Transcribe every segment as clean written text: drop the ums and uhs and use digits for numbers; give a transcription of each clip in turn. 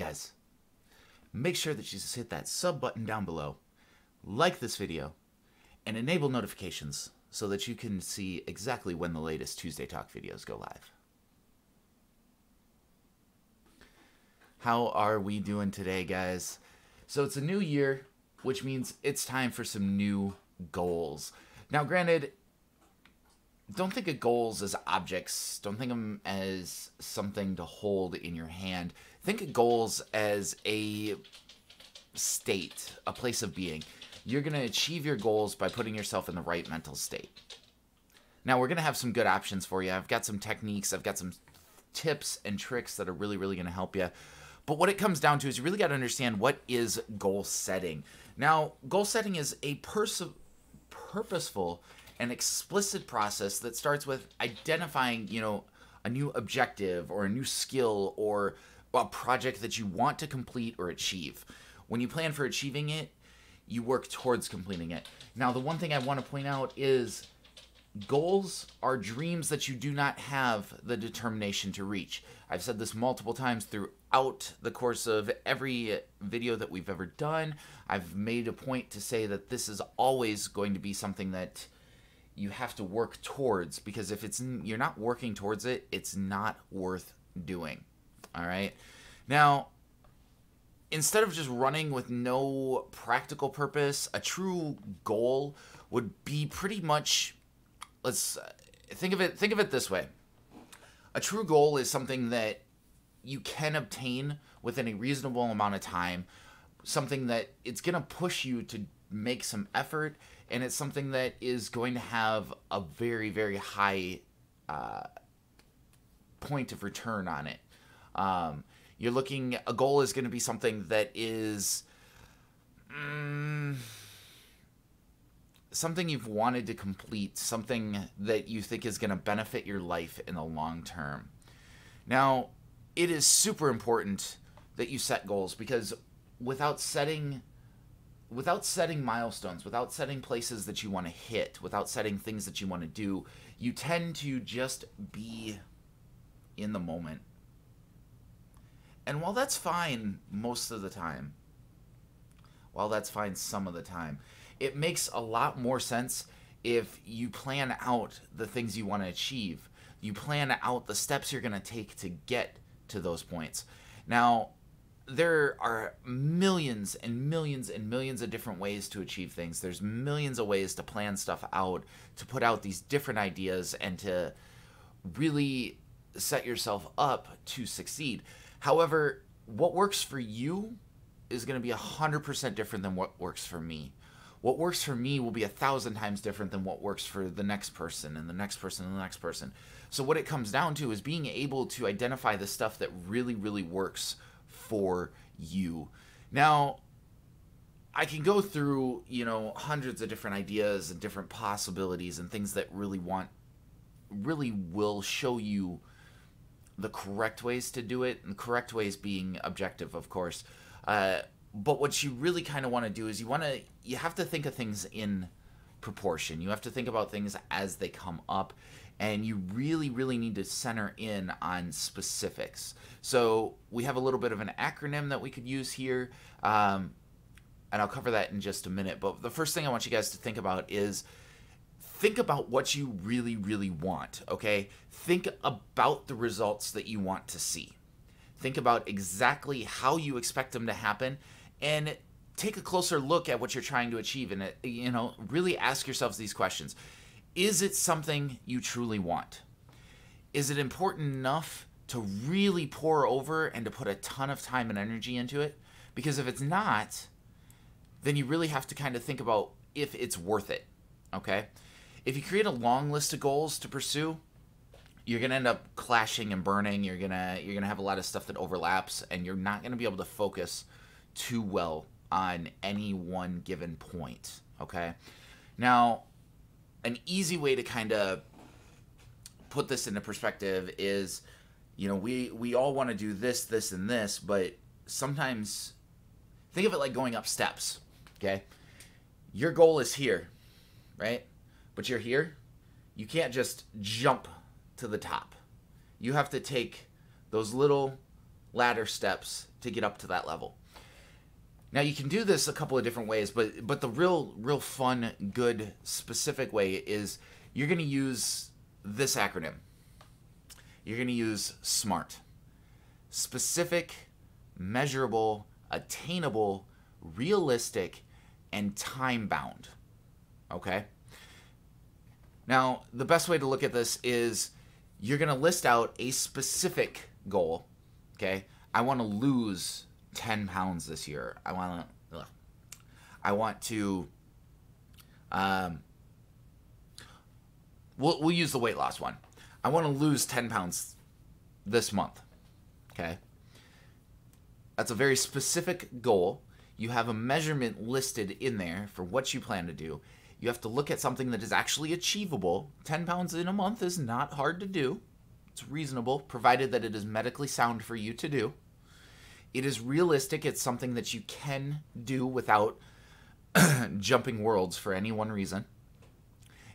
guys, make sure that you just hit that sub button down below, like this video, and enable notifications so that you can see exactly when the latest Tuesday Talk videos go live. How are we doing today, guys? So it's a new year, which means it's time for some new goals. Now, granted, don't think of goals as objects. Don't think of them as something to hold in your hand. Think of goals as a state, a place of being. You're going to achieve your goals by putting yourself in the right mental state. Now, we're going to have some good options for you. I've got some techniques. I've got some tips and tricks that are really going to help you. But what it comes down to is you really got to understand what is goal setting. Now, goal setting is a purposeful and explicit process that starts with identifying, a new objective or a new skill or a project that you want to complete or achieve. When you plan for achieving it, you work towards completing it. Now, the one thing I want to point out is goals are dreams that you do not have the determination to reach. I've said this multiple times throughout the course of every video that we've ever done. I've made a point to say that this is always going to be something that you have to work towards, because if you're not working towards it, it's not worth doing. All right? Now, instead of just running with no practical purpose, a true goal would be pretty much, let's think of it this way. A true goal is something that you can obtain within a reasonable amount of time, something that it's going to push you to make some effort, and it's something that is going to have a very high point of return on it. A goal is going to be something that is something you've wanted to complete, something that you think is going to benefit your life in the long term. Now, it is super important that you set goals, because without setting milestones, without setting places that you want to hit, without setting things that you want to do, you tend to just be in the moment. And while that's fine most of the time, while that's fine some of the time, it makes a lot more sense if you plan out the things you want to achieve. You plan out the steps you're going to take to get to those points. Now, there are millions and millions and millions of different ways to achieve things. There's millions of ways to plan stuff out, to put out these different ideas, and to really set yourself up to succeed. However, what works for you is going to be 100% different than what works for me. What works for me will be 1,000 times different than what works for the next person and the next person and the next person. So what it comes down to is being able to identify the stuff that really works for you. Now, I can go through, hundreds of different ideas and different possibilities and things that really will show you the correct ways to do it, and the correct ways being objective, of course. But what you really kind of want to do is you have to think of things in proportion. You have to think about things as they come up, and you really need to center in on specifics. So we have a little bit of an acronym that we could use here, and I'll cover that in just a minute. But the first thing I want you guys to think about is think about what you really want, okay? Think about the results that you want to see. Think about exactly how you expect them to happen, and take a closer look at what you're trying to achieve, and really ask yourselves these questions. Is it something you truly want? Is it important enough to really pour over and to put a ton of time and energy into it? Because if it's not, then you really have to kind of think about if it's worth it, okay? If you create a long list of goals to pursue, you're going to end up clashing and burning. You're going to have a lot of stuff that overlaps, and you're not going to be able to focus too well on any one given point, okay? Now, an easy way to kind of put this into perspective is, we all want to do this, and this, but sometimes think of it like going up steps, okay? Your goal is here, right? But you're here. You can't just jump to the top. You have to take those little ladder steps to get up to that level. Now you can do this a couple of different ways, but the real fun, good, specific way is you're going to use this acronym. You're going to use SMART. Specific, measurable, attainable, realistic, and time-bound. Okay? Now, the best way to look at this is you're going to list out a specific goal. Okay? I want to lose 10 pounds this year. I want to we'll use the weight loss one. I want to lose 10 pounds this month. Okay? That's a very specific goal. You have a measurement listed in there for what you plan to do. You have to look at something that is actually achievable. 10 pounds in a month is not hard to do. It's reasonable, provided that it is medically sound for you to do. It is realistic. It's something that you can do without jumping worlds for any one reason.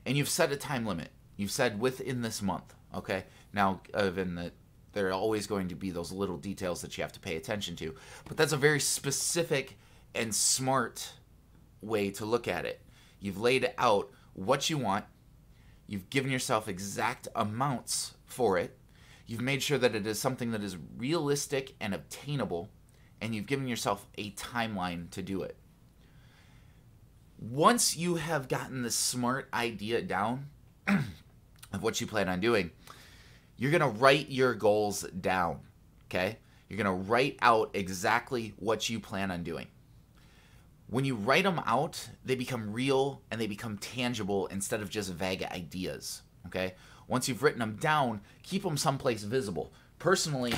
And you've set a time limit. You've said within this month. Okay? Now, there are always going to be those little details that you have to pay attention to. But that's a very specific and smart way to look at it. You've laid out what you want. You've given yourself exact amounts for it. You've made sure that it is something that is realistic and obtainable. And you've given yourself a timeline to do it. Once you have gotten the smart idea down of what you plan on doing, you're going to write your goals down, okay? You're going to write out exactly what you plan on doing. When you write them out, they become real and they become tangible instead of just vague ideas, okay? Once you've written them down, keep them someplace visible. Personally,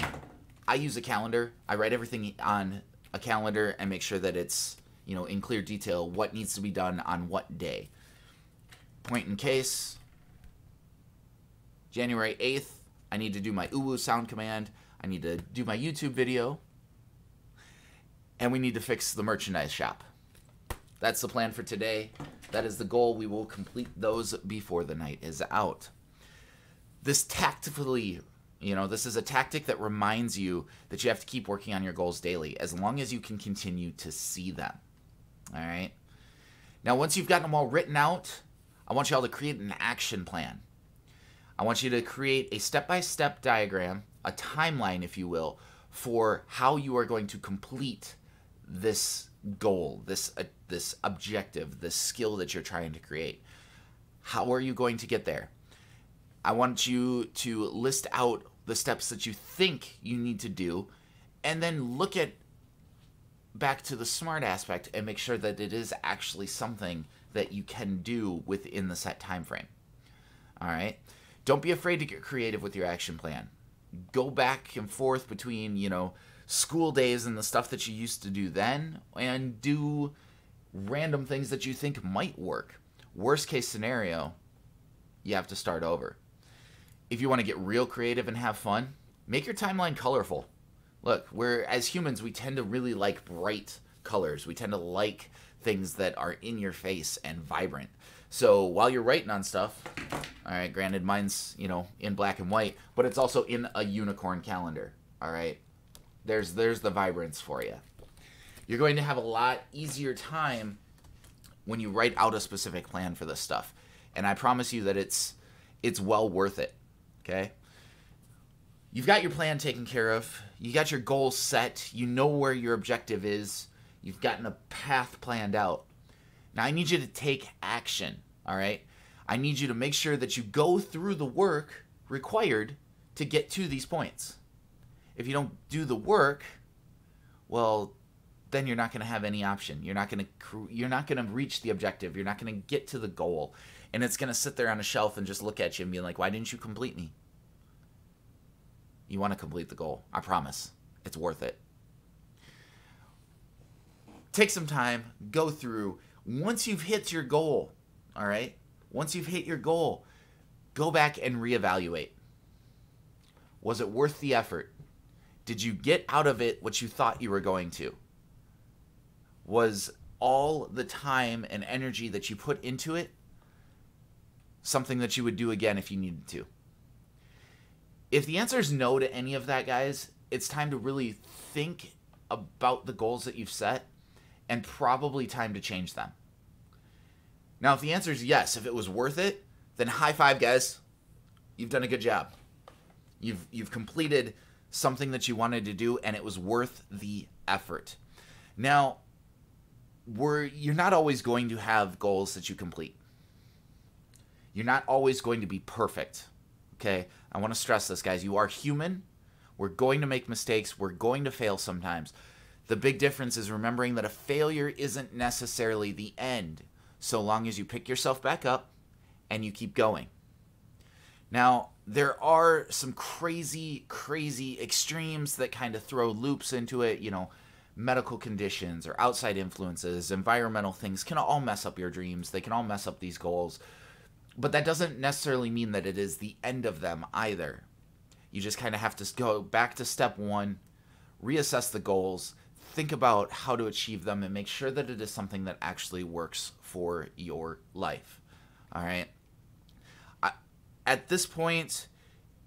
I use a calendar. I write everything on a calendar and make sure that it's, in clear detail what needs to be done on what day. Point in case, January 8th, I need to do my uwu sound command. I need to do my YouTube video. And we need to fix the merchandise shop. That's the plan for today. That is the goal. We will complete those before the night is out. This tactically, this is a tactic that reminds you that you have to keep working on your goals daily as long as you can continue to see them. All right? Now, once you've gotten them all written out, I want you all to create an action plan. I want you to create a step-by-step diagram, a timeline, if you will, for how you are going to complete this goal, this objective, this skill that you're trying to create. How are you going to get there? I want you to list out the steps that you think you need to do, and then look at back to the SMART aspect and make sure that it is actually something that you can do within the set time frame. All right? Don't be afraid to get creative with your action plan. Go back and forth between, school days and the stuff that you used to do then, and do random things that you think might work. Worst case scenario, you have to start over. If you want to get real creative and have fun, make your timeline colorful. Look, as humans, we tend to really like bright colors. We tend to like things that are in your face and vibrant. So while you're writing on stuff, all right, granted mine's, in black and white, but it's also in a unicorn calendar, all right? There's the vibrance for you. You're going to have a lot easier time when you write out a specific plan for this stuff. And I promise you that it's well worth it, okay? You've got your plan taken care of. You got your goals set. You know where your objective is. You've gotten a path planned out. Now I need you to take action, all right? I need you to make sure that you go through the work required to get to these points. If you don't do the work, well, then you're not going to have any option. You're not going to reach the objective. You're not going to get to the goal. And it's going to sit there on a shelf and just look at you and be like, why didn't you complete me? You want to complete the goal. I promise. It's worth it. Take some time. Go through. Once you've hit your goal, all right? Once you've hit your goal, go back and reevaluate. Was it worth the effort? Did you get out of it what you thought you were going to? Was all the time and energy that you put into it something that you would do again if you needed to? If the answer is no to any of that, guys, it's time to really think about the goals that you've set, and probably time to change them. Now, if the answer is yes, if it was worth it, then high five, guys. You've done a good job. You've completed something that you wanted to do, and it was worth the effort. Now, you're not always going to have goals that you complete. You're not always going to be perfect. Okay? I want to stress this, guys. You are human. We're going to make mistakes. We're going to fail sometimes. The big difference is remembering that a failure isn't necessarily the end, so long as you pick yourself back up and you keep going. Now, there are some crazy, crazy extremes that kind of throw loops into it. You know, medical conditions or outside influences, environmental things can all mess up your dreams. They can all mess up these goals. But that doesn't necessarily mean that it is the end of them either. You just kind of have to go back to step one, reassess the goals, think about how to achieve them, and make sure that it is something that actually works for your life. All right? At this point,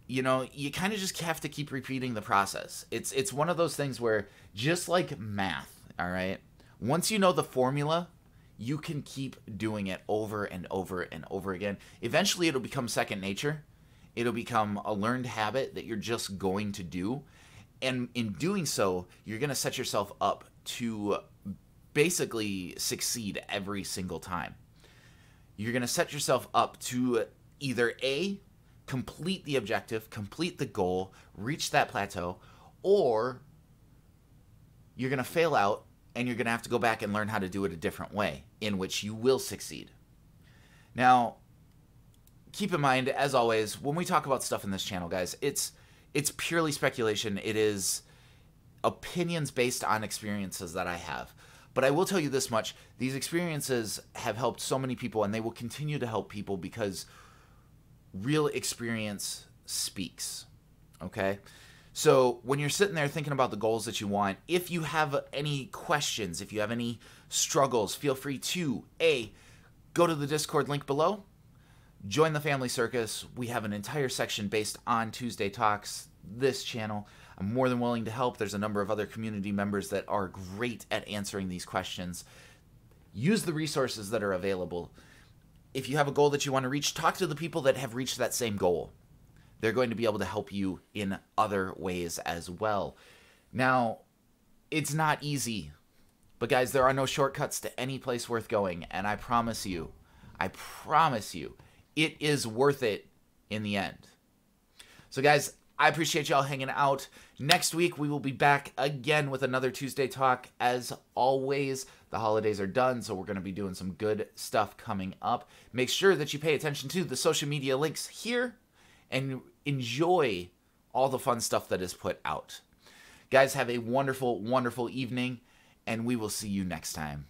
you know, you kind of just have to keep repeating the process. It's one of those things where, just like math, all right, once you know the formula, you can keep doing it over and over and over again. Eventually, it'll become second nature. It'll become a learned habit that you're just going to do. And in doing so, you're going to set yourself up to basically succeed every single time. You're going to set yourself up to either A, complete the objective, complete the goal, reach that plateau, or you're going to fail out and you're going to have to go back and learn how to do it a different way in which you will succeed. Now, keep in mind, as always, when we talk about stuff in this channel, guys, it's purely speculation. It is opinions based on experiences that I have. But I will tell you this much. These experiences have helped so many people, and they will continue to help people because real experience speaks. Okay? So when you're sitting there thinking about the goals that you want, if you have any questions, if you have any struggles, feel free to A, go to the Discord link below, join the Family Circus. We have an entire section based on Tuesday Talks, this channel. I'm more than willing to help. There's a number of other community members that are great at answering these questions. Use the resources that are available. If you have a goal that you want to reach, talk to the people that have reached that same goal. They're going to be able to help you in other ways as well. Now, it's not easy, but guys, there are no shortcuts to any place worth going, and I promise you, it is worth it in the end. So guys, I appreciate y'all hanging out. Next week, we will be back again with another Tuesday Talk. As always, the holidays are done, so we're going to be doing some good stuff coming up. Make sure that you pay attention to the social media links here and enjoy all the fun stuff that is put out. Guys, have a wonderful, wonderful evening, and we will see you next time.